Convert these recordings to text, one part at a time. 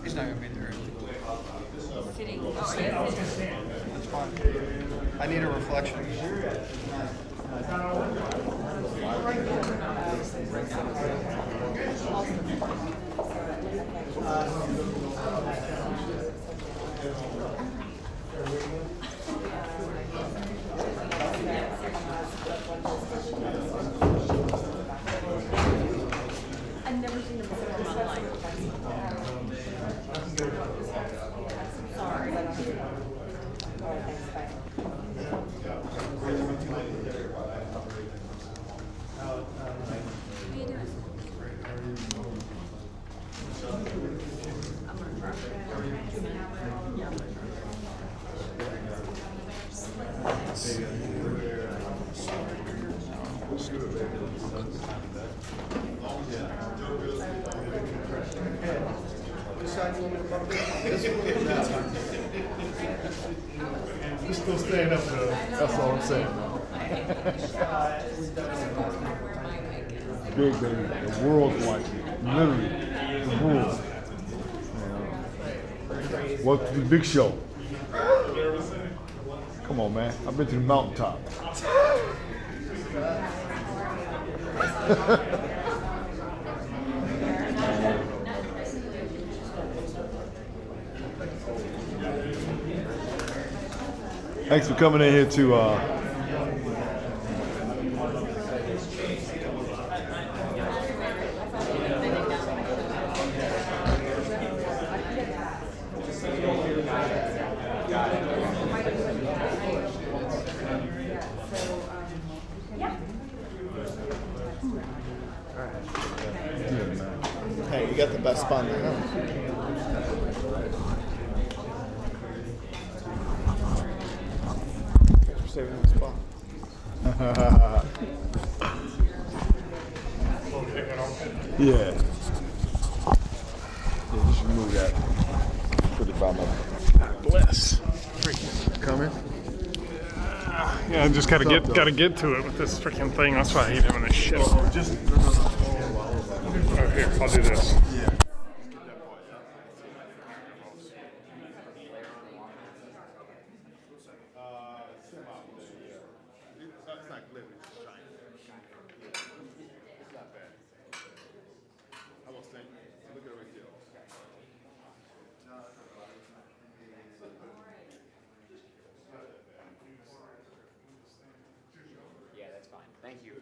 He's not gonna be there. Sitting. That's fine. I need a reflection. I've never seen them perform online. Sorry. You're still staying up though. That's all I'm saying. Big baby. The world's watching. Literally. The world. Welcome to the big show. Come on, man. I've been to the mountaintop. Thanks for coming in here to Hey, you got the best spot in the house. Thanks for saving the spot. yeah. Yeah, just remove that. Put it by my bless. Coming? Yeah, I just gotta get to it with this freaking thing. That's why I hate having this shit. Oh, just no. Oh, here, I'll do this. Yeah. Yeah, that's fine. Thank you.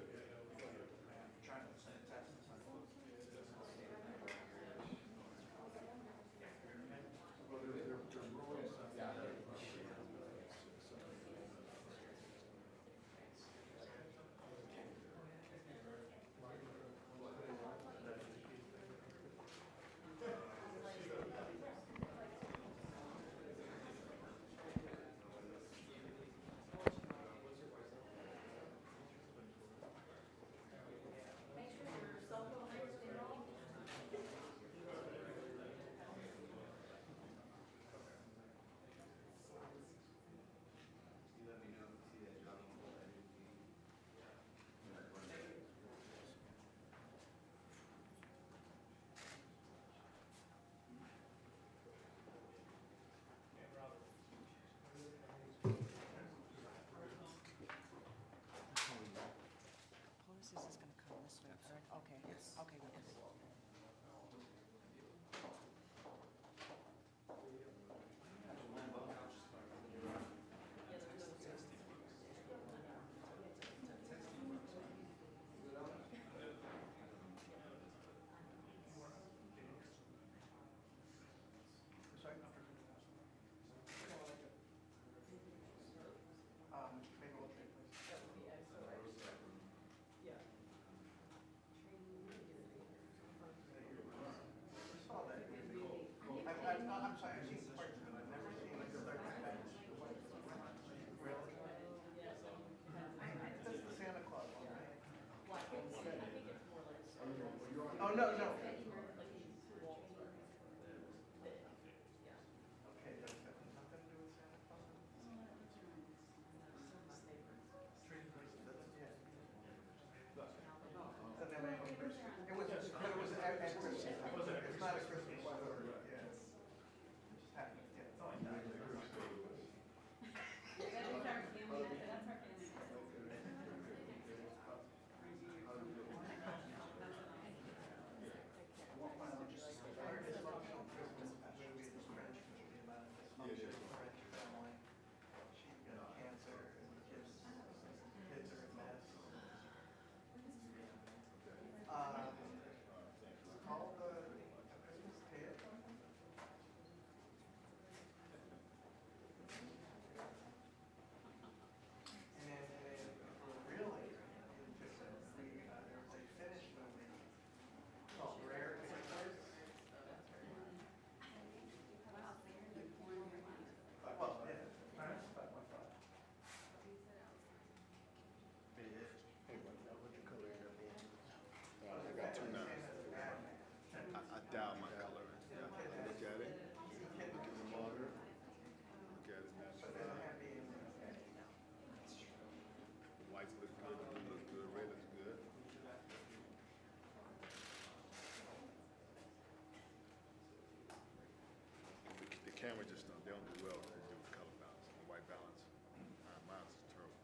camera just they don't do well when they do color balance, the white balance. Mine's is terrible.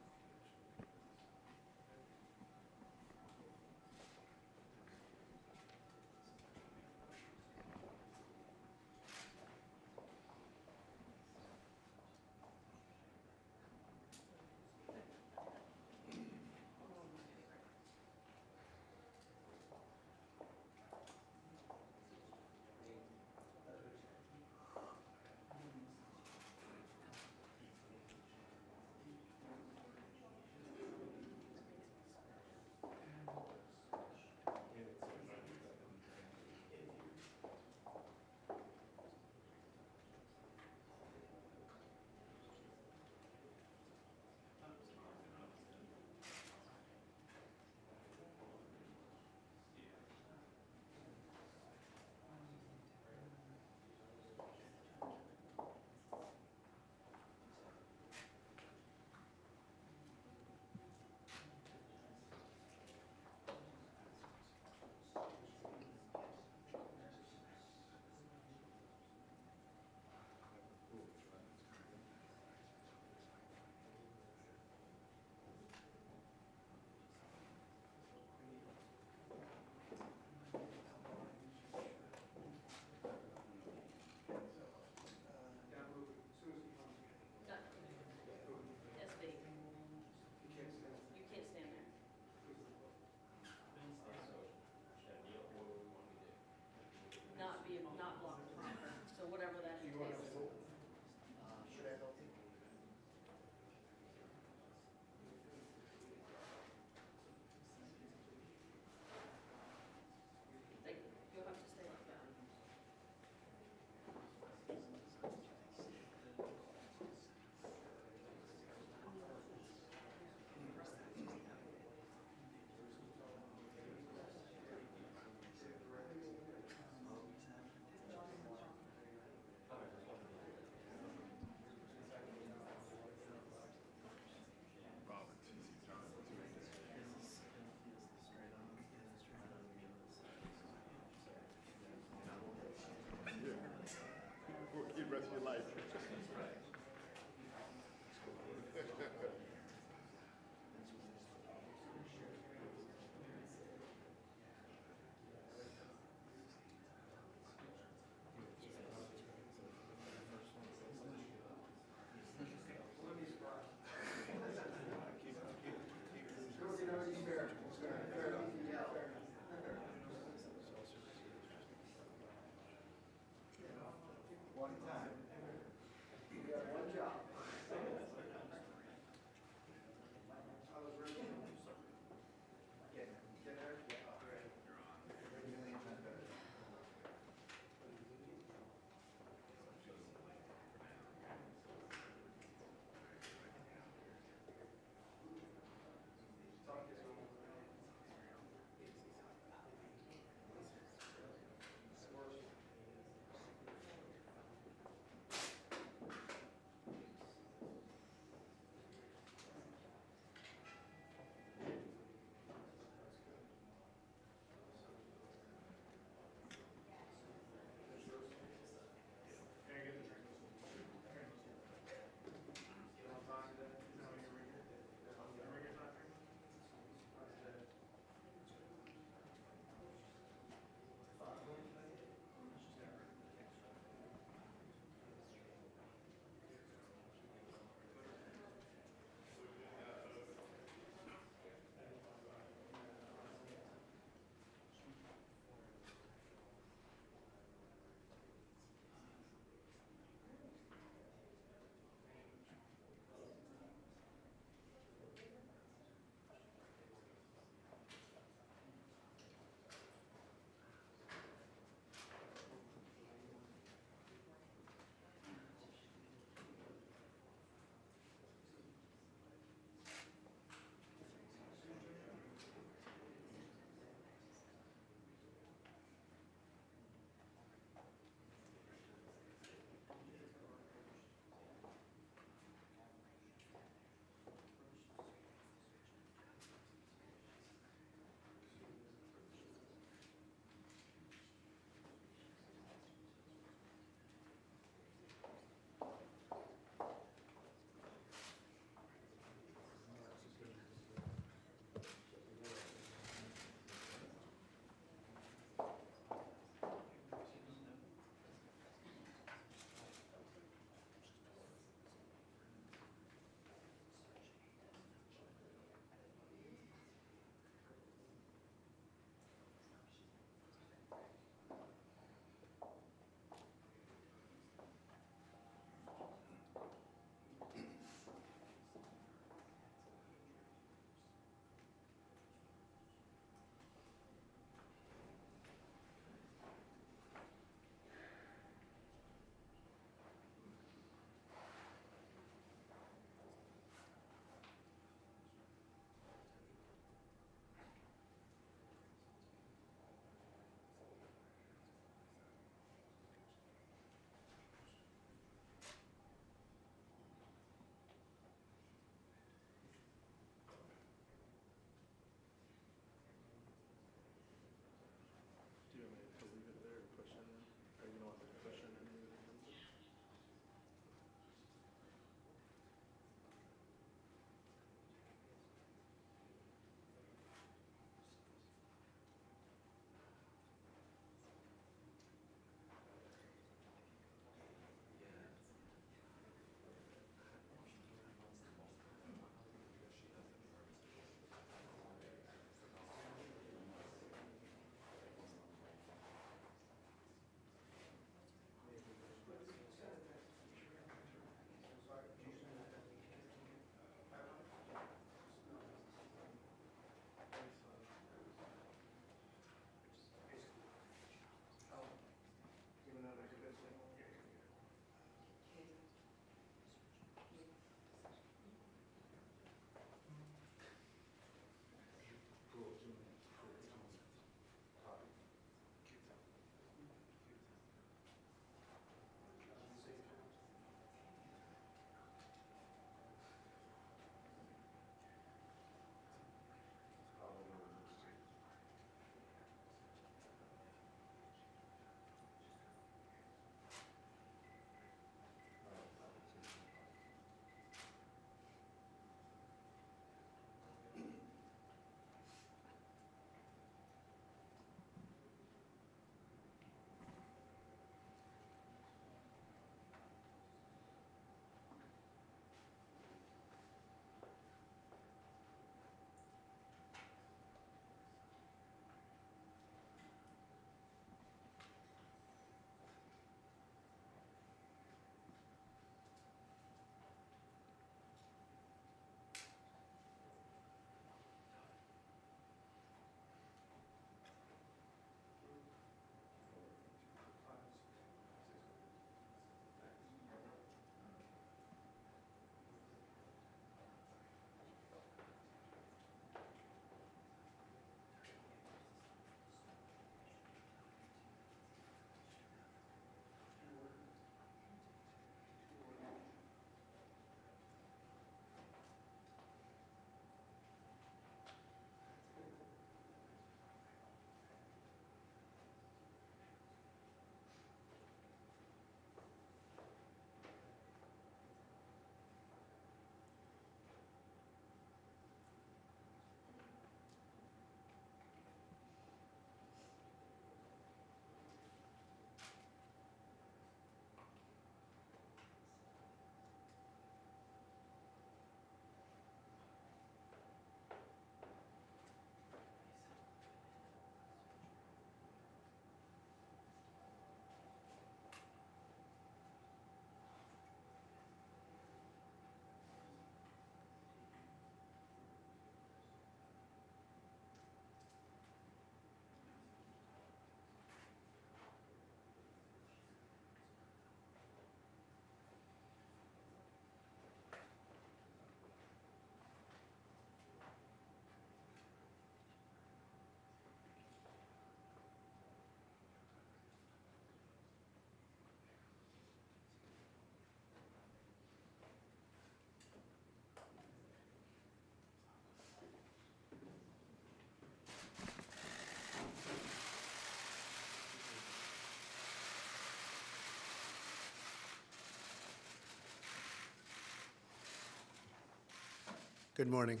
Good morning.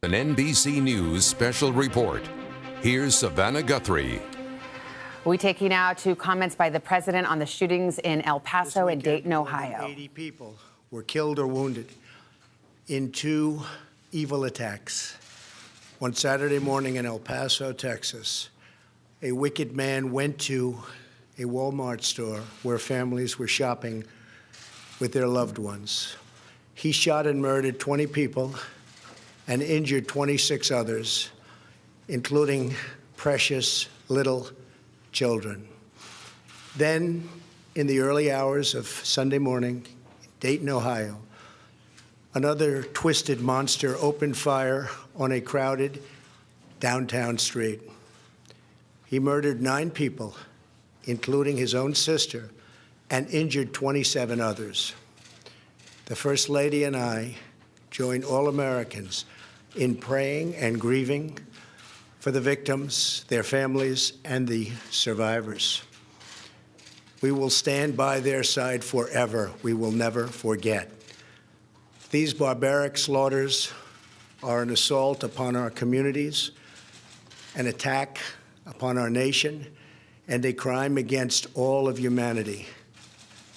An NBC News special report. Here's Savannah Guthrie. We take you now to comments by the president on the shootings in El Paso and Dayton, Ohio. 80 people were killed or wounded in two evil attacks. One Saturday morning in El Paso, Texas, a wicked man went to a Walmart store where families were shopping with their loved ones. He shot and murdered 20 people and injured 26 others, including precious little children. Then, in the early hours of Sunday morning, Dayton, Ohio, another twisted monster opened fire on a crowded downtown street. He murdered 9 people, including his own sister, and injured 27 others. The First Lady and I join all Americans in praying and grieving for the victims, their families, and the survivors. We will stand by their side forever. We will never forget. These barbaric slaughters are an assault upon our communities, an attack upon our nation, and a crime against all of humanity.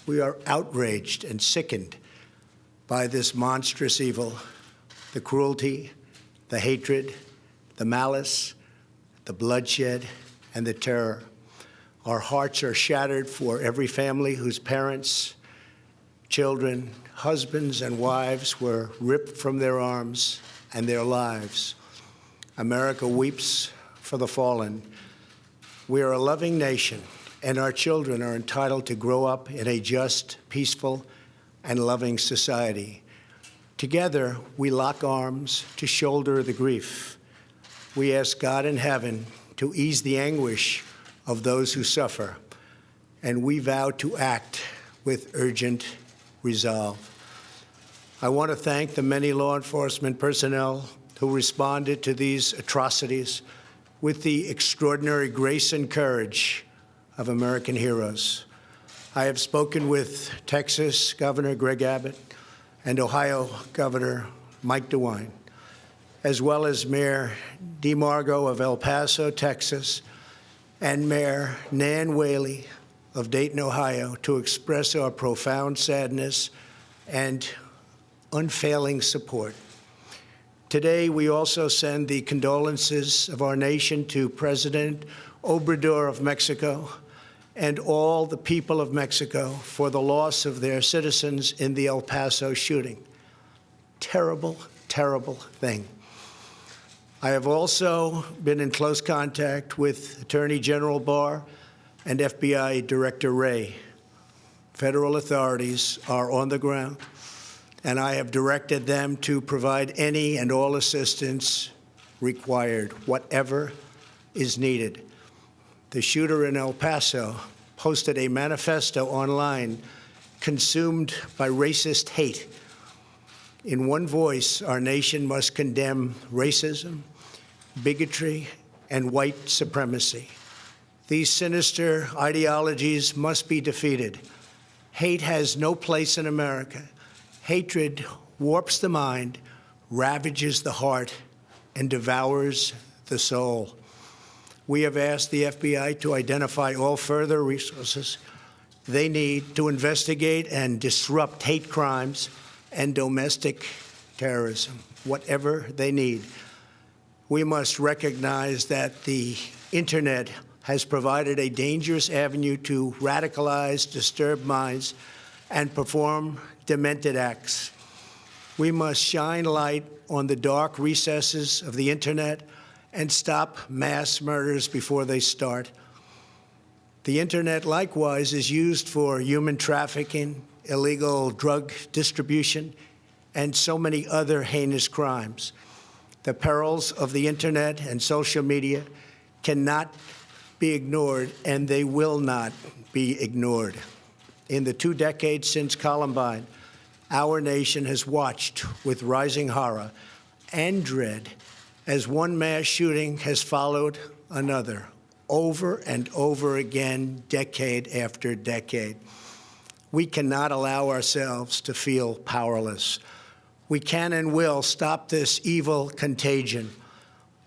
We are outraged and sickened by this monstrous evil, the cruelty, the hatred, the malice, the bloodshed, and the terror. Our hearts are shattered for every family whose parents, children, husbands, and wives were ripped from their arms and their lives. America weeps for the fallen. We are a loving nation, and our children are entitled to grow up in a just, peaceful, and loving society. Together, we lock arms to shoulder the grief. We ask God in heaven to ease the anguish of those who suffer, and we vow to act with urgent resolve. I want to thank the many law enforcement personnel who responded to these atrocities with the extraordinary grace and courage of American heroes. I have spoken with Texas Governor Greg Abbott and Ohio Governor Mike DeWine, as well as Mayor DeMargo of El Paso, Texas, and Mayor Nan Whaley of Dayton, Ohio, to express our profound sadness and unfailing support. Today, we also send the condolences of our nation to President Obrador of Mexico and all the people of Mexico for the loss of their citizens in the El Paso shooting. Terrible, terrible thing. I have also been in close contact with Attorney General Barr and FBI Director Wray. Federal authorities are on the ground, and I have directed them to provide any and all assistance required, whatever is needed. The shooter in El Paso posted a manifesto online consumed by racist hate. In one voice, our nation must condemn racism, bigotry, and white supremacy. These sinister ideologies must be defeated. Hate has no place in America. Hatred warps the mind, ravages the heart, and devours the soul. We have asked the FBI to identify all further resources they need to investigate and disrupt hate crimes and domestic terrorism, whatever they need. We must recognize that the Internet has provided a dangerous avenue to radicalize disturbed minds and perform demented acts. We must shine light on the dark recesses of the Internet and stop mass murders before they start. The Internet, likewise, is used for human trafficking, illegal drug distribution, and so many other heinous crimes. The perils of the Internet and social media cannot be ignored, and they will not be ignored. In the 2 decades since Columbine, our nation has watched with rising horror and dread as one mass shooting has followed another, over and over again, decade after decade. We cannot allow ourselves to feel powerless. We can and will stop this evil contagion.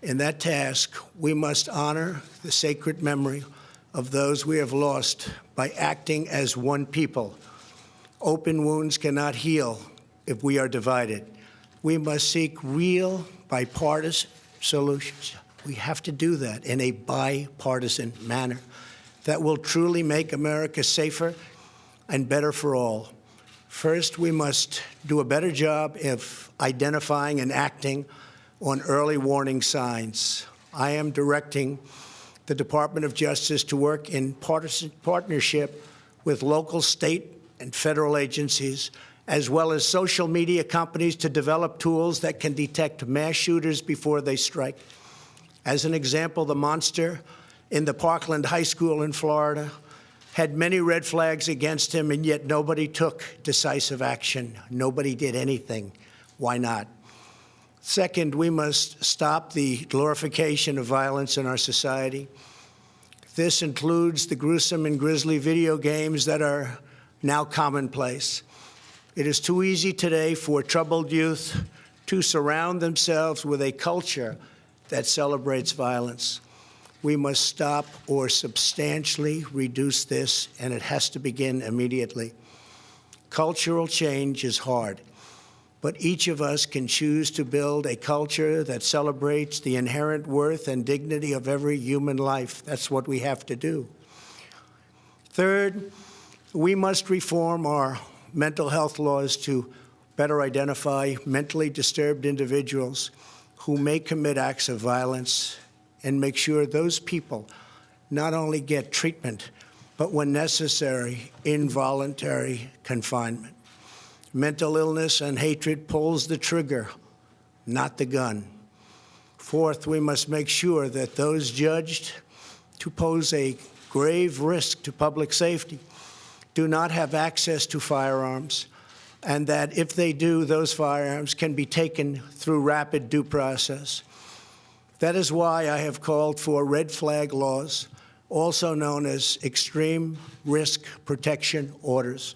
In that task, we must honor the sacred memory of those we have lost by acting as one people. Open wounds cannot heal if we are divided. We must seek real bipartisan solutions. We have to do that in a bipartisan manner that will truly make America safer and better for all. First, we must do a better job of identifying and acting on early warning signs. I am directing the Department of Justice to work in partnership with local, state, and federal agencies, as well as social media companies, to develop tools that can detect mass shooters before they strike. As an example, the monster in the Parkland High School in Florida had many red flags against him, and yet nobody took decisive action. Nobody did anything. Why not? Second, we must stop the glorification of violence in our society. This includes the gruesome and grisly video games that are now commonplace. It is too easy today for troubled youth to surround themselves with a culture that celebrates violence. We must stop or substantially reduce this, and it has to begin immediately. Cultural change is hard, but each of us can choose to build a culture that celebrates the inherent worth and dignity of every human life. That's what we have to do. Third, we must reform our mental health laws to better identify mentally disturbed individuals who may commit acts of violence, and make sure those people not only get treatment, but when necessary, involuntary confinement. Mental illness and hatred pulls the trigger, not the gun. Fourth, we must make sure that those judged to pose a grave risk to public safety do not have access to firearms, and that if they do, those firearms can be taken through rapid due process. That is why I have called for red flag laws, also known as extreme risk protection orders.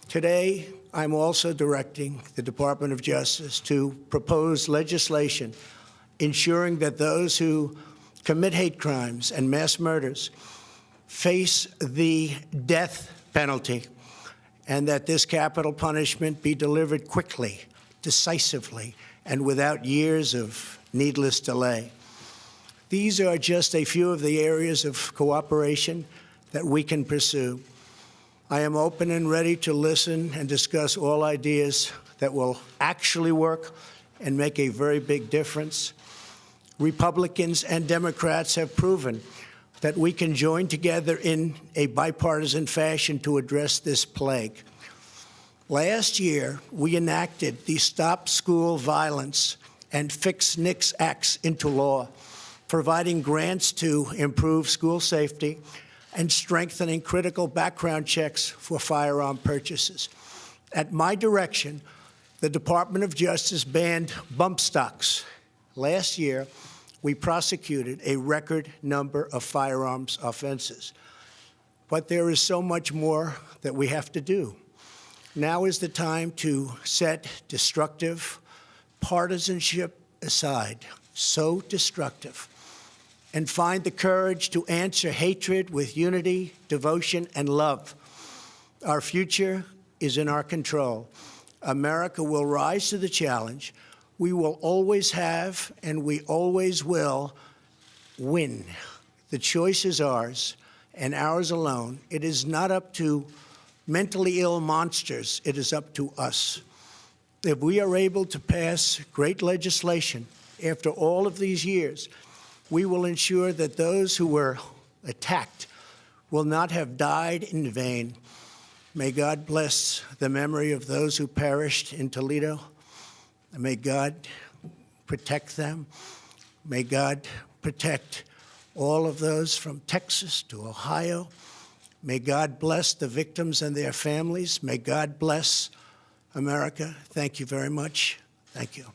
Today, I'm also directing the Department of Justice to propose legislation ensuring that those who commit hate crimes and mass murders face the death penalty, and that this capital punishment be delivered quickly, decisively, and without years of needless delay. These are just a few of the areas of cooperation that we can pursue. I am open and ready to listen and discuss all ideas that will actually work and make a very big difference. Republicans and Democrats have proven that we can join together in a bipartisan fashion to address this plague. Last year, we enacted the Stop School Violence and Fix NICS Acts into law, providing grants to improve school safety and strengthening critical background checks for firearm purchases. At my direction, the Department of Justice banned bump stocks. Last year, we prosecuted a record number of firearms offenses. But there is so much more that we have to do. Now is the time to set destructive partisanship aside, so destructive, and find the courage to answer hatred with unity, devotion, and love. Our future is in our control. America will rise to the challenge. We will always have, and we always will, win. The choice is ours, and ours alone. It is not up to mentally ill monsters. It is up to us. If we are able to pass great legislation after all of these years, we will ensure that those who were attacked will not have died in vain. May God bless the memory of those who perished in Toledo. May God protect them. May God protect all of those from Texas to Ohio. May God bless the victims and their families. May God bless America. Thank you very much. Thank you.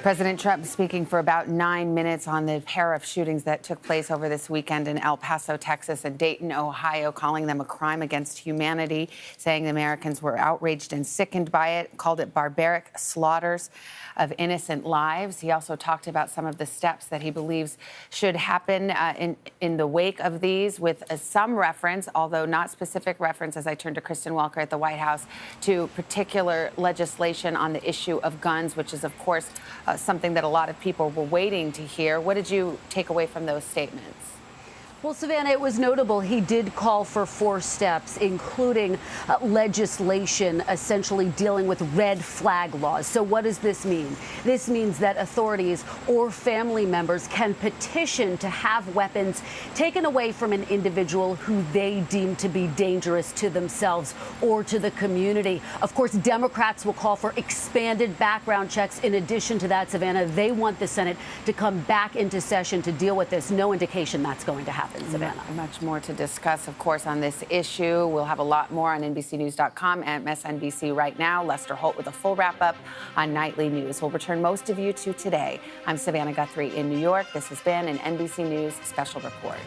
President Trump speaking for about 9 minutes on the pair of shootings that took place over this weekend in El Paso, Texas, and Dayton, Ohio, calling them a crime against humanity, saying the Americans were outraged and sickened by it, called it barbaric slaughters of innocent lives. He also talked about some of the steps that he believes should happen in the wake of these, with some reference, although not specific reference, as I turn to Kristen Welker at the White House, to particular legislation on the issue of guns, which is, of course, something that a lot of people were waiting to hear. What did you take away from those statements? Well, Savannah, it was notable. He did call for 4 steps, including legislation essentially dealing with red flag laws. So what does this mean? This means that authorities or family members can petition to have weapons taken away from an individual who they deem to be dangerous to themselves or to the community. Of course, Democrats will call for expanded background checks. In addition to that, Savannah, they want the Senate to come back into session to deal with this. No indication that's going to happen. Savannah. Much more to discuss, of course, on this issue. We'll have a lot more on NBCNews.com and MSNBC right now. Lester Holt with a full wrap-up on nightly news. We'll return most of you to today. I'm Savannah Guthrie in New York. This has been an NBC News special report.